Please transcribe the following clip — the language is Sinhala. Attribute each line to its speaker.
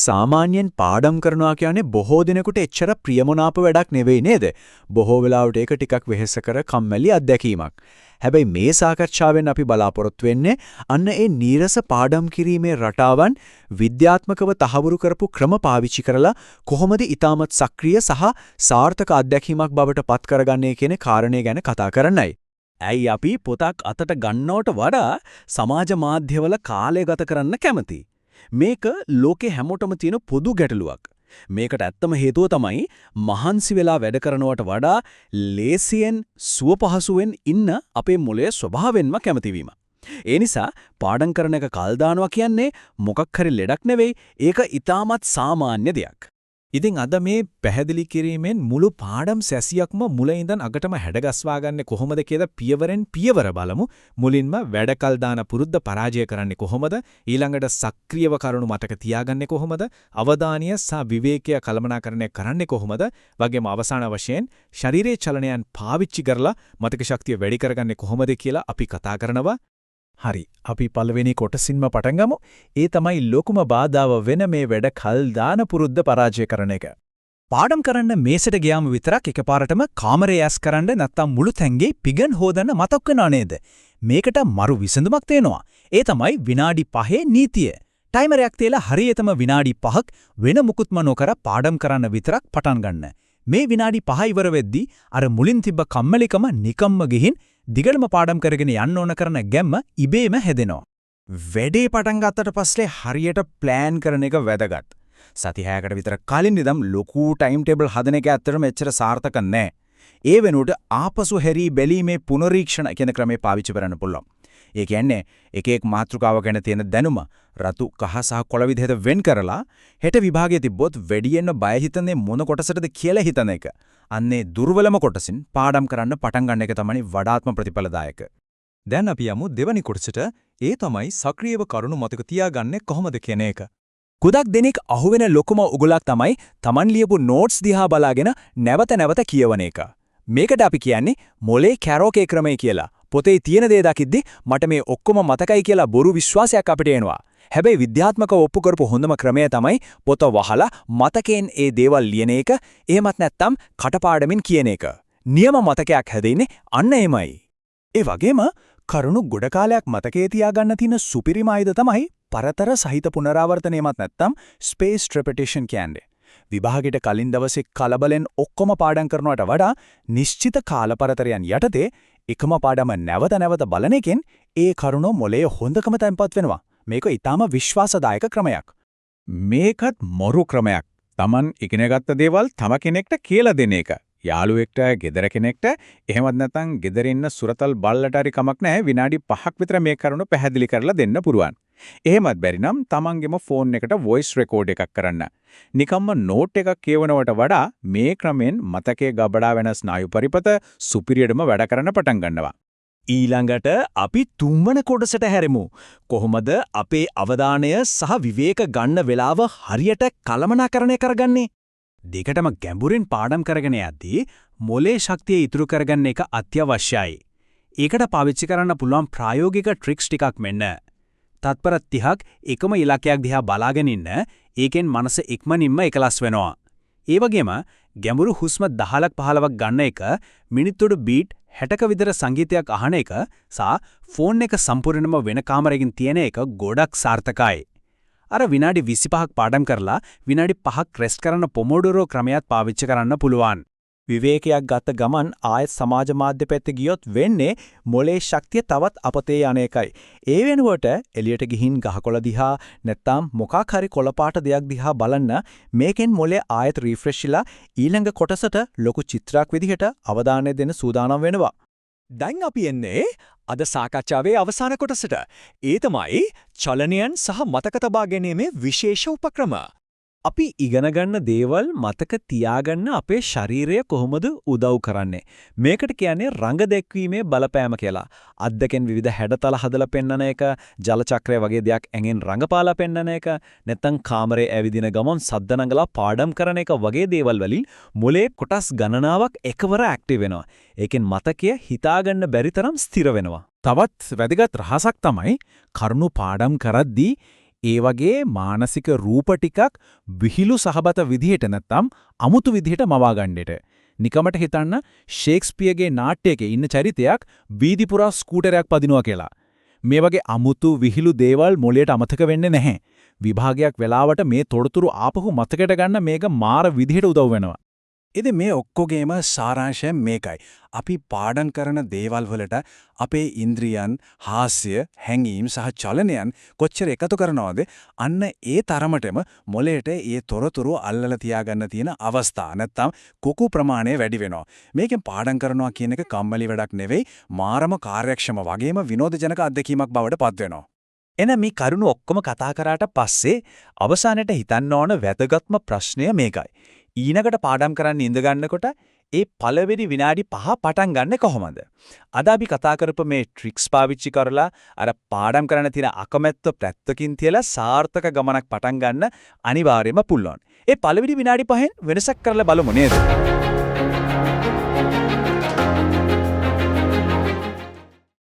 Speaker 1: සාමාන්‍යයෙන් පාඩම් කරනවා කියන්නේ බොහෝ දිනෙකට එච්චර ප්‍රියමනාප වැඩක් නෙවෙයි නේද? බොහෝ වෙලාවට ඒක ටිකක් වෙහෙසකර කම්මැලි අත්දැකීමක්. හැබැයි මේ සාකච්ඡාවෙන් අපි බලාපොරොත්තු වෙන්නේ අන්න ඒ නීරස පාඩම් කිරීමේ රටාවන් විද්‍යාත්මකව තහවුරු කරපු ක්‍රම පාවිච්චි කරලා කොහොමද ඊටමත් සක්‍රීය සහ සාර්ථක අත්දැකීමක් බවට පත් කරගන්නේ කියන කාරණේ ගැන කතා කරන්නයි.
Speaker 2: ඇයි අපි පොතක් අතට ගන්නවට වඩා සමාජ මාධ්‍යවල කාලය ගත කරන්න කැමති? මේක ලෝකේ හැමෝටම තියෙන පොදු ගැටලුවක්. මේකට ඇත්තම හේතුව තමයි මහන්සි වෙලා වැඩ කරනවට වඩා ලේසියෙන් සුව පහසුවෙන් ඉන්න අපේ මොළයේ ස්වභාවයෙන්ම කැමති වීම. ඒ නිසා පාඩම් කරන එක කල් දානවා කියන්නේ මොකක් හරි ලෙඩක් නෙවෙයි, ඒක ඊටමත් සාමාන්‍ය දෙයක්.
Speaker 3: ඉතින් අද මේ පැහැදිලි කිරීමෙන් මුළු පාඩම් සැසියක්ම මුල ඉඳන් අගටම හැඩගස්වා ගන්න කොහොමද කියලා පියවරෙන් පියවර බලමු. මුලින්ම වැඩකල් දාන පුරුද්ද පරාජය කරන්නේ කොහොමද? ඊළඟට සක්‍රියව කරුණු මතක තියාගන්නේ කොහොමද? අවධානය සහ විවේකය කළමනාකරණය කරන්නේ කොහොමද? වගේම අවසාන වශයෙන් ශරීරයේ චලනයන් පාවිච්චි කරලා මතක ශක්තිය වැඩි කරගන්නේ කොහොමද කියලා අපි කතා කරනවා. හරි, අපි පළවෙනි කොටසින්ම පටන් ගමු. ඒ තමයි ලොකුම බාධාව වෙන මේ වැඩ කල් දාන පුරුද්ද පරාජය කරන එක. පාඩම් කරන්න මේසට ගියාම විතරක් එකපාරටම කාමරේ ඇස් කරන්න නැත්තම් මුළු තැන්ගේ පිගන් හොදන්න මතක් වෙනව නේද? මේකට මරු විසඳුමක් තියෙනවා. ඒ තමයි විනාඩි 5 නීතිය. ටයිමරයක් තියලා හරියටම විනාඩි 5ක් වෙන මුකුත්ම නොකර පාඩම් කරන්න විතරක් පටන් ගන්න. මේ විනාඩි 5 ඉවර වෙද්දී අර මුලින් තිබ්බ කම්මැලිකම නිකම්ම ගිහින් දිගටම පාඩම් කරගෙන යන්න ඕන කරන ගැම්ම ඉබේම හැදෙනවා.
Speaker 1: වැඩේ පටන් ගත්තට පස්සේ හරියට ප්ලෑන් කරන එක වැදගත්. සති 6කට විතර කලින් ඉඳන් ලොකු ටයිම් ටේබල් හදන එක ඇත්තටම එච්චර සාර්ථක නැහැ. ඒ වෙනුවට ආපසු හැරී බැලීමේ පුනරීක්ෂණ කියන ක්‍රමේ පාවිච්චි කරන්න පුළුවන්. ඒ කියන්නේ එක එක මාතෘකාව ගැන තියෙන දැනුම රතු කහ සහ කොළ විදිහට වෙන් කරලා හෙට විභාගයේ තිබ්බොත් වැඩියෙන්ම බය හිතන්නේ මොන කොටසටද කියලා හිතන එක. අන්නේ දුර්වලම කොටසින් පාඩම් කරන්න පටන් ගන්න එක තමයි වඩාත්ම ප්‍රතිඵලදායක.
Speaker 3: දැන් අපි යමු දෙවනි කොටසට. ඒ තමයි සක්‍රියව කරුණු මතක තියාගන්නේ කොහොමද කියන එක.
Speaker 2: ගොඩක් දෙනෙක් අහුවෙන ලොකුම උගලක් තමයි Taman ලියපු නෝට්ස් දිහා බලාගෙන නැවත නැවත කියවන එක. මේකට අපි කියන්නේ මොලේ කැරෝකේ ක්‍රමය කියලා. පොතේ තියෙන දේ දකිද්දි මට මේ ඔක්කොම මතකයි කියලා බොරු විශ්වාසයක් අපිට එනවා. හැබැයි විද්‍යාත්මකව ඔප්පු කරපු හොඳම ක්‍රමය තමයි පොත වහලා මතකයෙන් ඒ දේවල් ලියන එක. එහෙමත් නැත්නම් කටපාඩමින් කියන එක. නියම මතකයක් හැදෙන්නේ අන්න එමයයි. ඒ වගේම කරුණු ගොඩ කාලයක් මතකයේ තියාගන්න තියෙන සුපිරිම ආයුධ තමයි පරතර සහිත පුනරාවර්තනයමත් නැත්නම් ස්පේස්ඩ් රෙපිටිෂන් කියන්නේ. විභාගයට කලින් දවසේ කලබලෙන් ඔක්කොම පාඩම් කරනවට වඩා නිශ්චිත කාලපරතරයන් යටතේ එකම පාඩම නැවත නැවත බලන එකෙන් ඒ කරුණ මොලේ හොඳකම තැන්පත් වෙනවා. මේක ඊටාම විශ්වාසදායක ක්‍රමයක්.
Speaker 3: මේකත් මොරු ක්‍රමයක්. Taman ඉගෙනගත්ත දේවල් තම කෙනෙක්ට කියලා දෙන එක. යාළුවෙක්ට, ගෙදර කෙනෙක්ට, එහෙමත් නැත්නම් ගෙදර ඉන්න සුරතල් බල්ලට හරි කමක් නැහැ. විනාඩි 5ක් විතර මේ කරුණ පැහැදිලි කරලා දෙන්න පුරුවන්. එහෙමත් බැරි නම් තමන්ගේම ෆෝන් එකට වොයිස් රෙකෝඩ් එකක් කරන්න. නිකම්ම නෝට් එකක් කියවනවට වඩා මේ ක්‍රමෙන් මතකයේ ගබඩා වෙන ස්නායු පරිපත සුපිරියටම වැඩ කරන්න පටන් ගන්නවා.
Speaker 2: ඊළඟට අපි තුන්වන කොටසට හැරෙමු. කොහොමද අපේ අවධානය සහ විවේක ගන්න වෙලාව හරියට කළමනාකරණය කරගන්නේ? දෙකටම ගැඹුරින් පාඩම් කරගෙන යද්දී මොලේ ශක්තිය ඉතුරු කරගන්න එක අත්‍යවශ්‍යයි. ඒකට පාවිච්චි කරන්න පුළුවන් ප්‍රායෝගික ට්‍රික්ස් ටිකක් මෙන්න. තත්පර 30ක් එකම ඉලක්කයක් දිහා බලාගෙන ඉන්න. ඒකෙන් මනස ඉක්මනින්ම එකලස් වෙනවා. ඒ වගේම ගැඹුරු හුස්ම 10ක් 15ක් ගන්න එක, මිනිත්තුඩ බීට් 60ක විතර සංගීතයක් අහන එක සහ ෆෝන් එක සම්පූර්ණයෙන්ම වෙන කාමරයකින් තියෙන එක ගොඩක් සාර්ථකයි. අර විනාඩි 25ක් පාඩම් කරලා විනාඩි 5ක් රෙස්ට් කරන පොමෝඩෝරෝ ක්‍රමයක් පාවිච්චි කරන්න පුළුවන්. විවේකයක් ගත ගමන් ආයෙත් සමාජ මාධ්‍ය පැත්තේ ගියොත් වෙන්නේ මොලේ ශක්තිය තවත් අපතේ යන එකයි. ඒ වෙනුවට එළියට ගිහින් ගහකොළ දිහා නැත්තම් මොකක් හරි කොළපාට දෙයක් දිහා බලන්න. මේකෙන් මොලේ ආයෙත් රිෆ්‍රෙෂ්ලා ඊළඟ කොටසට ලොකු චිත්‍රයක් විදිහට අවධානය දෙන්න සූදානම් වෙනවා.
Speaker 4: දැන් අපි එන්නේ අද සාකච්ඡාවේ අවසාන කොටසට. ඒ තමයි චලනයන් සහ මතක තබා ගැනීමේ විශේෂ උපක්‍රම.
Speaker 2: අපි ඉගෙන ගන්න දේවල් මතක තියාගන්න අපේ ශරීරය කොහොමද උදව් කරන්නේ? මේකට කියන්නේ රංග දැක්වීමේ බලපෑම කියලා. අද්දකෙන් විවිධ හැඩතල හදලා පෙන්වන එක, ජල චක්‍රය වගේ දෙයක් ඇඟෙන් රංගපාලා පෙන්වන එක, නැත්නම් කාමරේ ඇවිදින ගමන් සද්ද නගලා පාඩම් කරන එක වගේ දේවල් වලින් මොලේ කොටස් ගණනාවක් එකවර ඇක්ටිව් වෙනවා. ඒකෙන් මතකය හිතාගන්න බැරි තරම් ස්ථිර වෙනවා.
Speaker 3: තවත් වැදගත් රහසක් තමයි කරුණු පාඩම් කරද්දී ඒ වගේ මානසික රූප ටිකක් විහිළු සහබත විදිහට නැත්තම් අමුතු විදිහට මවා ගන්නෙට. නිකමට හිතන්න ෂේක්ස්පියර්ගේ නාට්‍යයක ඉන්න චරිතයක් වීදි පුරා ස්කූටරයක් පදිනවා කියලා. මේ වගේ අමුතු විහිළු දේවල් මොළයට අමතක වෙන්නේ නැහැ. විභාගයක් වෙලාවට මේ තොරතුරු ආපහු මතකයට ගන්න මේක මාර විදිහට උදව් වෙනවා.
Speaker 1: ඉතින් මේ ඔක්කොගේම සාරාංශය මේකයි. අපි පාඩම් කරන දේවල් වලට අපේ ඉන්ද්‍රියන්, හාස්‍ය, හැඟීම් සහ චලනයන් කොච්චර එකතු කරනවද? අන්න ඒ තරමටම මොළයට ඒ තොරතුරු අල්ලලා තියාගන්න තියෙන අවස්ථා නැත්තම් කුකු ප්‍රමාණය වැඩි වෙනවා. මේකෙන් පාඩම් කරනවා කියන එක කම්මැලි වැඩක් නෙවෙයි, මාරම කාර්යක්ෂම වගේම විනෝදජනක අත්දැකීමක් බවට පත් වෙනවා.
Speaker 2: එහෙනම් මේ කරුණු ඔක්කොම කතා කරාට පස්සේ අවසානයේ හිතන්න ඕන වැදගත්ම ප්‍රශ්නය මේකයි. ඊනකට පාඩම් කරන්න ඉඳ ගන්නකොට ඒ පළවෙනි විනාඩි 5 පටන් ගන්න කොහොමද? අද අපි කතා කරපු මේ ට්‍රික්ස් පාවිච්චි කරලා අර පාඩම් කරන්න තියෙන අකමැත්ත පැත්තකින් තියලා සාර්ථක ගමනක් පටන් ගන්න අනිවාර්යයෙන්ම පුළුවන්. ඒ පළවෙනි විනාඩි 5න් වෙනසක් කරලා බලමු නේද?